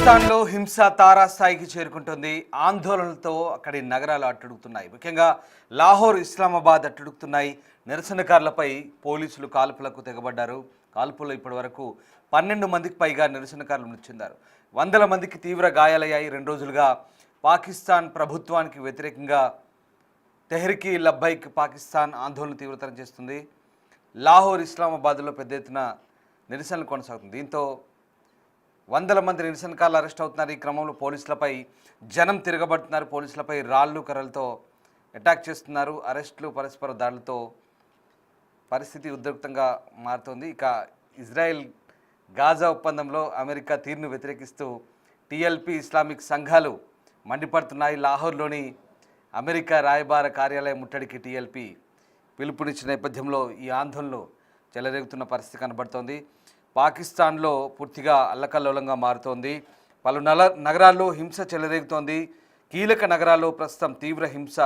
పాకిస్తాన్లో హింస తారాస్థాయికి చేరుకుంటుంది. ఆందోళనలతో అక్కడి నగరాలు అట్టుడుగుతున్నాయి. ముఖ్యంగా లాహోర్, ఇస్లామాబాద్ అట్టుడుగుతున్నాయి. నిరసనకారులపై పోలీసులు కాల్పులకు తెగబడ్డారు. కాల్పుల్లో ఇప్పటివరకు 12 మందికి పైగా నిరసనకారులు మృతి చెందారు. వందల మందికి తీవ్ర గాయాలయ్యాయి. 2 రోజులుగా పాకిస్తాన్ ప్రభుత్వానికి వ్యతిరేకంగా తెహ్రీక్ ఈ లబ్బైక్ పాకిస్తాన్ ఆందోళన తీవ్రతరం చేస్తుంది. లాహోర్, ఇస్లామాబాద్లో పెద్ద ఎత్తున నిరసనలు కొనసాగుతుంది. దీంతో వందల మంది నిరసనకారులు అరెస్ట్ అవుతున్నారు. ఈ క్రమంలో పోలీసులపై జనం తిరగబడుతున్నారు. పోలీసులపై రాళ్ళు, కర్రలతో అటాక్ చేస్తున్నారు. అరెస్టులు, పరస్పర దాడులతో పరిస్థితి ఉద్రిక్తంగా మారుతోంది. ఇక ఇజ్రాయెల్ గాజా ఒప్పందంలో అమెరికా తీరును వ్యతిరేకిస్తూ టీఎల్పీ, ఇస్లామిక్ సంఘాలు మండిపడుతున్నాయి. లాహోర్లోని అమెరికా రాయబార కార్యాలయం ముట్టడికి టీఎల్పీ పిలుపునిచ్చిన నేపథ్యంలో ఈ ఆందోళనలు చెలరేగుతున్న పరిస్థితి కనబడుతోంది. పాకిస్తాన్లో పూర్తిగా అల్లకల్లోలంగా మారుతోంది. పలు నగరాల్లో హింస చెలరేగుతోంది. కీలక నగరాల్లో ప్రస్తుతం తీవ్ర హింస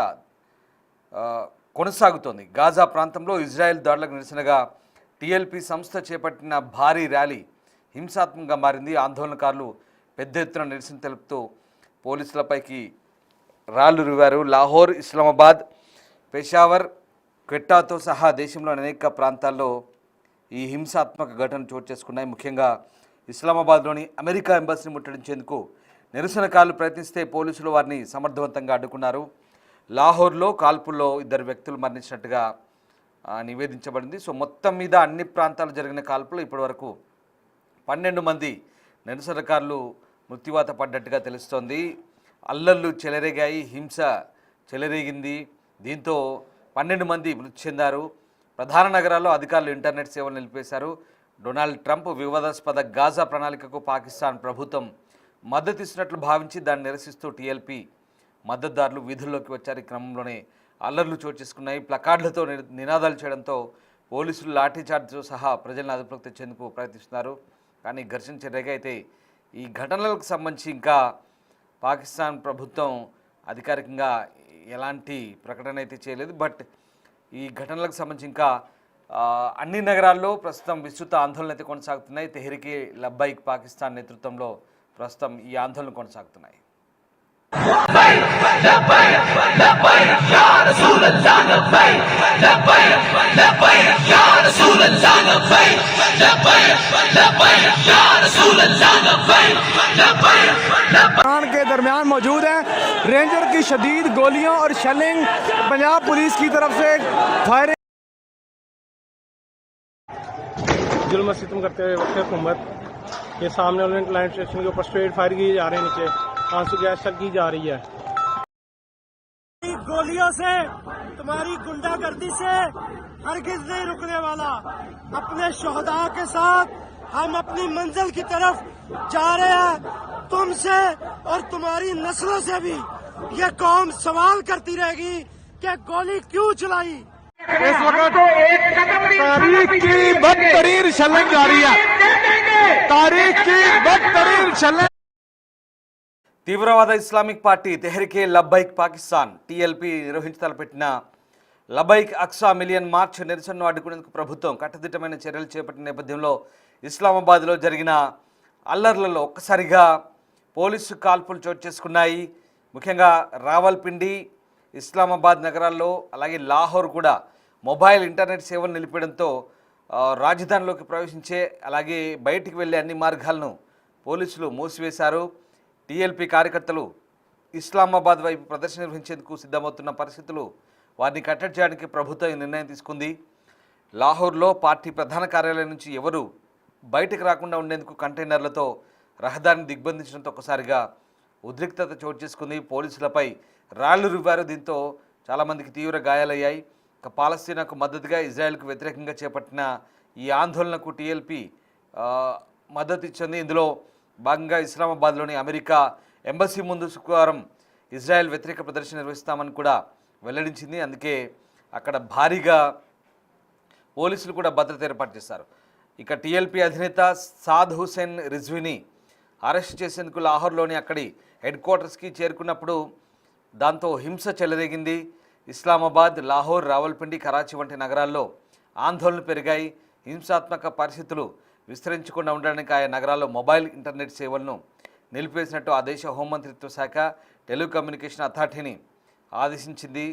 కొనసాగుతోంది. గాజా ప్రాంతంలో ఇజ్రాయెల్ దాడులకు నిరసనగా టీఎల్పీ సంస్థ చేపట్టిన భారీ ర్యాలీ హింసాత్మకంగా మారింది. ఆందోళనకారులు పెద్ద ఎత్తున నిరసన తెలుపుతూ పోలీసులపైకి రాళ్లు రువ్వారు. లాహోర్, ఇస్లామాబాద్, పెషావర్, క్వెట్టాతో సహా దేశంలోని అనేక ప్రాంతాల్లో ఈ హింసాత్మక ఘటనలు చోటు చేసుకున్నాయి. ముఖ్యంగా ఇస్లామాబాద్లోని అమెరికా ఎంబసీని ముట్టడించేందుకు నిరసనకారులు ప్రయత్నిస్తే పోలీసులు వారిని సమర్థవంతంగా అడ్డుకున్నారు. లాహోర్లో కాల్పుల్లో 2 వ్యక్తులు మరణించినట్టుగా నివేదించబడింది. సో మొత్తం మీద అన్ని ప్రాంతాలు జరిగిన కాల్పుల్లో ఇప్పటివరకు 12 మంది నిరసనకారులు మృత్యువాత పడ్డట్టుగా తెలుస్తోంది. అల్లర్లు చెలరేగాయి, హింస చెలరేగింది. దీంతో 12 మంది మృతి చెందారు. ప్రధాన నగరాల్లో అధికారులు ఇంటర్నెట్ సేవలు నిలిపేశారు. డొనాల్డ్ ట్రంప్ వివాదాస్పద గాజా ప్రణాళికకు పాకిస్తాన్ ప్రభుత్వం మద్దతు ఇస్తున్నట్లు భావించి దాన్ని నిరసిస్తూ టీఎల్పీ మద్దతుదారులు వీధుల్లోకి వచ్చారు. ఈ క్రమంలోనే అల్లర్లు చోటు చేసుకున్నాయి. ప్లకార్డులతో నినాదాలు చేయడంతో పోలీసులు లాఠీచార్జ్తో సహా ప్రజలను అదుపులోకి తెచ్చేందుకు ప్రయత్నిస్తున్నారు. కానీ ఘర్షణ చెలరేగైతే ఈ ఘటనలకు సంబంధించి ఇంకా పాకిస్తాన్ ప్రభుత్వం అధికారికంగా ఎలాంటి ప్రకటన అయితే చేయలేదు. బట్ ఈ ఘటనలకు సంబంధించి ఇంకా అన్ని నగరాల్లో ప్రస్తుతం విస్తృత ఆందోళనలు అయితే కొనసాగుతున్నాయి. తెహ్రీక్ ఈ లబ్బైక్ పాకిస్తాన్ నేతృత్వంలో ప్రస్తుతం ఈ ఆందోళనలు కొనసాగుతున్నాయి. के दरमियान मौजूद हैं। रेंजर की शदीद गोलियों और शेलिंग, पंजाब पुलिस की तरफ से फायरिंग, जुल्म सितम करते हुए वक्त हुकूमत ये सामने वाले लाइन स्टेशन के ऊपर स्ट्रेट फायर किए जा रहे हैं, नीचे आंसू गैस की जा रही है। गोलियों से, तुम्हारी गुंडागर्दी से हरगिज नहीं रुकने वाला। अपने शोहदा के साथ हम अपनी मंजिल की तरफ जा रहे हैं। तुमसे और तुम्हारी नस्लों से भी ये कौम सवाल करती रहेगी कि गोली क्यों चलाई। इस वक्त तारीख की बदतरीन शलन जारी है। तारीख की बदतरीन शलन। తీవ్రవాద ఇస్లామిక్ పార్టీ తెహ్రీక్ ఈ లబ్బైక్ Pakistan TLP నిర్వహించతలపెట్టిన లబ్బైక్ Aqsa million March నిరసనను అడ్డుకునేందుకు ప్రభుత్వం కట్టుదిట్టమైన చర్యలు చేపట్టిన నేపథ్యంలో ఇస్లామాబాద్లో జరిగిన అల్లర్లలో ఒక్కసారిగా పోలీసు కాల్పులు చోటు చేసుకున్నాయి. ముఖ్యంగా రావల్పిండి, ఇస్లామాబాద్ నగరాల్లో అలాగే లాహోర్ కూడా మొబైల్ ఇంటర్నెట్ సేవలు నిలిపడంతో రాజధానిలోకి ప్రవేశించే అలాగే బయటికి వెళ్ళే అన్ని మార్గాలను పోలీసులు మూసివేశారు. టీఎల్పీ కార్యకర్తలు ఇస్లామాబాద్ వైపు ప్రదర్శన నిర్వహించేందుకు సిద్ధమవుతున్న పరిస్థితులు వారిని కట్టడి చేయడానికి ప్రభుత్వం ఈ నిర్ణయం తీసుకుంది. లాహోర్లో పార్టీ ప్రధాన కార్యాలయం నుంచి ఎవరు బయటకు రాకుండా ఉండేందుకు కంటైనర్లతో రహదారిని దిగ్బంధించడంతో ఒక్కసారిగా ఉద్రిక్తత చోటు చేసుకుంది. పోలీసులపై రాళ్లు రువ్వారు. దీంతో చాలామందికి తీవ్ర గాయాలయ్యాయి. ఇక పాలస్తీనాకు మద్దతుగా ఇజ్రాయెల్కు వ్యతిరేకంగా చేపట్టిన ఈ ఆందోళనకు టీఎల్పీ మద్దతు ఇచ్చింది. ఇందులో భాగంగా ఇస్లామాబాద్లోని అమెరికా ఎంబసీ ముందు శుక్రవారం ఇజ్రాయెల్ వ్యతిరేక ప్రదర్శన నిర్వహిస్తామని కూడా వెల్లడించింది. అందుకే అక్కడ భారీగా పోలీసులు కూడా భద్రత ఏర్పాటు చేశారు. ఇక టీఎల్పీ అధినేత సాద్ హుసేన్ రిజ్వీని అరెస్ట్ చేసేందుకు లాహోర్లోని అక్కడి హెడ్ క్వార్టర్స్కి చేరుకున్నప్పుడు దాంతో హింస చెలరేగింది. ఇస్లామాబాద్, లాహోర్, రావల్పిండి, కరాచీ వంటి నగరాల్లో ఆందోళనలు పెరిగాయి. హింసాత్మక పరిస్థితులు విస్తరించకుండా ఉండడానికి ఆయా నగరాల్లో మొబైల్ ఇంటర్నెట్ సేవలను నిలిపివేసినట్టు ఆ దేశ హోంమంత్రిత్వ శాఖ టెలికమ్యూనికేషన్ అథారిటీని ఆదేశించింది.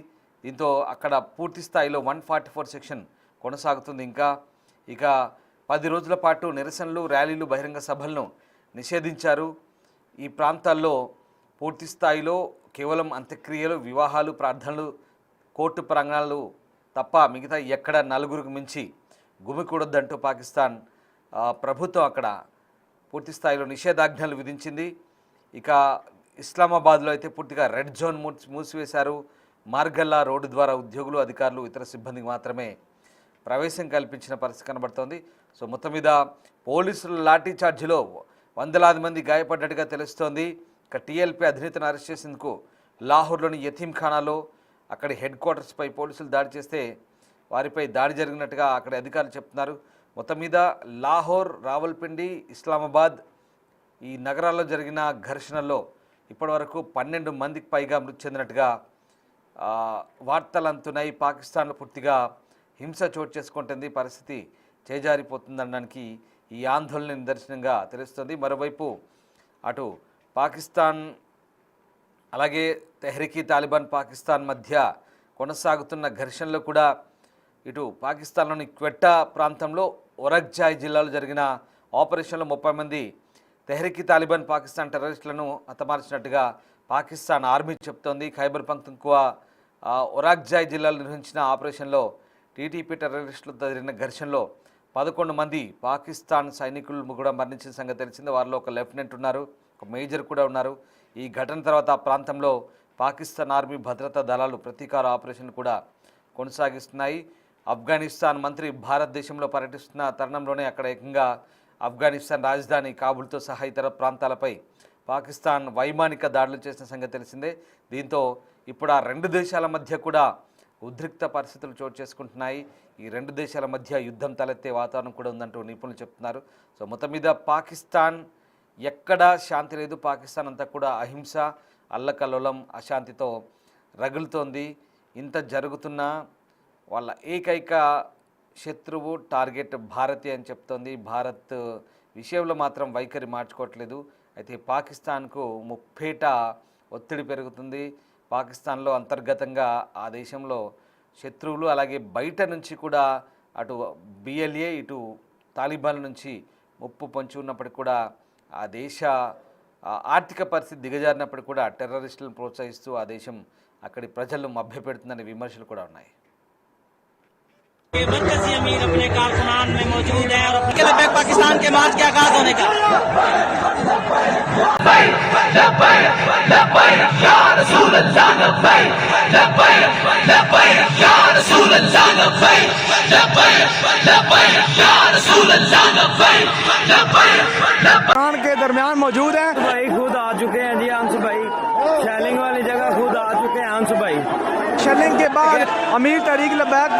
దీంతో అక్కడ పూర్తి స్థాయిలో 144 సెక్షన్ కొనసాగుతుంది. ఇక 10 రోజుల పాటు నిరసనలు, ర్యాలీలు, బహిరంగ సభలను నిషేధించారు. ఈ ప్రాంతాల్లో పూర్తి స్థాయిలో కేవలం అంత్యక్రియలు, వివాహాలు, ప్రార్థనలు, కోర్టు ప్రాంగణాలు తప్ప మిగతా ఎక్కడ నలుగురికి మించి గుమికూడొద్దంటూ పాకిస్తాన్ ప్రభుత్వం అక్కడ పూర్తి స్థాయిలో నిషేధాజ్ఞలు విధించింది. ఇక ఇస్లామాబాద్లో అయితే పూర్తిగా రెడ్ జోన్ మూసివేశారు. మార్గల్లా రోడ్డు ద్వారా ఉద్యోగులు, అధికారులు, ఇతర సిబ్బందికి మాత్రమే ప్రవేశం కల్పించిన పరిస్థితి కనబడుతోంది. సో మొత్తం మీద పోలీసుల లాఠీ చార్జిలో వందలాది మంది గాయపడ్డట్టుగా తెలుస్తోంది. ఇక టీఎల్పీ అధినేతను అరెస్ట్ చేసేందుకు లాహోర్లోని యతీంఖానాలో అక్కడి హెడ్ క్వార్టర్స్పై పోలీసులు దాడి చేస్తే వారిపై దాడి జరిగినట్టుగా అక్కడి అధికారులు చెప్తున్నారు. మొత్తం మీద లాహోర్, రావల్పిండి, ఇస్లామాబాద్ ఈ నగరాల్లో జరిగిన ఘర్షణల్లో ఇప్పటివరకు 12 మందికి పైగా మృతి చెందినట్టుగా వార్తలు అందుతున్నాయి. పాకిస్తాన్లో పూర్తిగా హింస చోటు చేసుకుంటుంది. పరిస్థితి చేజారిపోతుందనడానికి ఈ ఆందోళన నిదర్శనంగా తెలుస్తుంది. మరోవైపు అటు పాకిస్తాన్ అలాగే తెహ్రీక్ తాలిబాన్ పాకిస్తాన్ మధ్య కొనసాగుతున్న ఘర్షణలో కూడా ఇటు పాకిస్తాన్లోని క్వెట్టా ప్రాంతంలో ఒరగ్జాయ్ జిల్లాలో జరిగిన ఆపరేషన్లో 30 మంది తెహ్రీక్ తాలిబాన్ పాకిస్తాన్ టెర్రరిస్టులను హతమార్చినట్టుగా పాకిస్తాన్ ఆర్మీ చెప్తోంది. ఖైబర్ పఖ్తుంఖ్వా ఒరగ్జాయ్ జిల్లాలో నిర్వహించిన ఆపరేషన్లో టీటీపీ టెర్రరిస్టులతో జరిగిన ఘర్షణలో 11 మంది పాకిస్తాన్ సైనికులు కూడా మరణించిన సంగతి తెలిసింది. వారిలో ఒక లెఫ్టినెంట్ ఉన్నారు, ఒక మేజర్ కూడా ఉన్నారు. ఈ ఘటన తర్వాత ఆ ప్రాంతంలో పాకిస్తాన్ ఆర్మీ భద్రతా దళాలు ప్రతీకార ఆపరేషన్ కూడా కొనసాగిస్తున్నాయి. ఆఫ్ఘనిస్తాన్ మంత్రి భారతదేశంలో పర్యటిస్తున్న తరుణంలోనే అక్కడ ఏకంగా ఆఫ్ఘనిస్తాన్ రాజధాని కాబూల్తో సహా ఇతర ప్రాంతాలపై పాకిస్తాన్ వైమానిక దాడులు చేసిన సంగతి తెలిసిందే. దీంతో ఇప్పుడు ఆ రెండు దేశాల మధ్య కూడా ఉద్రిక్త పరిస్థితులు చోటు చేసుకుంటున్నాయి. ఈ రెండు దేశాల మధ్య యుద్ధం తలెత్తే వాతావరణం కూడా ఉందంటూ నిపుణులు చెప్తున్నారు. సో మొత్తం మీద పాకిస్తాన్ ఎక్కడా శాంతి లేదు. పాకిస్తాన్ అంతా కూడా అహింస, అల్లకల్లోలం, అశాంతితో రగులుతోంది. ఇంత జరుగుతున్నా వాళ్ళ ఏకైక శత్రువు టార్గెట్ భారతే అని చెప్తోంది. భారత్ విషయంలో మాత్రం వైఖరి మార్చుకోవట్లేదు. అయితే పాకిస్తాన్కు ముప్పేట ఒత్తిడి పెరుగుతుంది. పాకిస్తాన్లో అంతర్గతంగా ఆ దేశంలో శత్రువులు అలాగే బయట నుంచి కూడా అటు బిఎల్ఏ ఇటు తాలిబాన్ నుంచి ముప్పు పొంచి ఉన్నప్పటికీ కూడా ఆ దేశ ఆర్థిక పరిస్థితి దిగజారినప్పటికీ కూడా టెర్రరిస్టులను ప్రోత్సహిస్తూ ఆ దేశం అక్కడి ప్రజలను మభ్యపెడుతుందనే విమర్శలు కూడా ఉన్నాయి. मरकजी अमीर अपने कारखानान में मौजूद है और पाकिस्तान के मार्च के आगाज होने का के दरमियान मौजूद है भाई खुद आ चुके हैं जी अंश भाई शेलिंग वाली जगह खुद आ चुके हैं अंश भाई शेलिंग के बाद अमीर तहरीक लबैक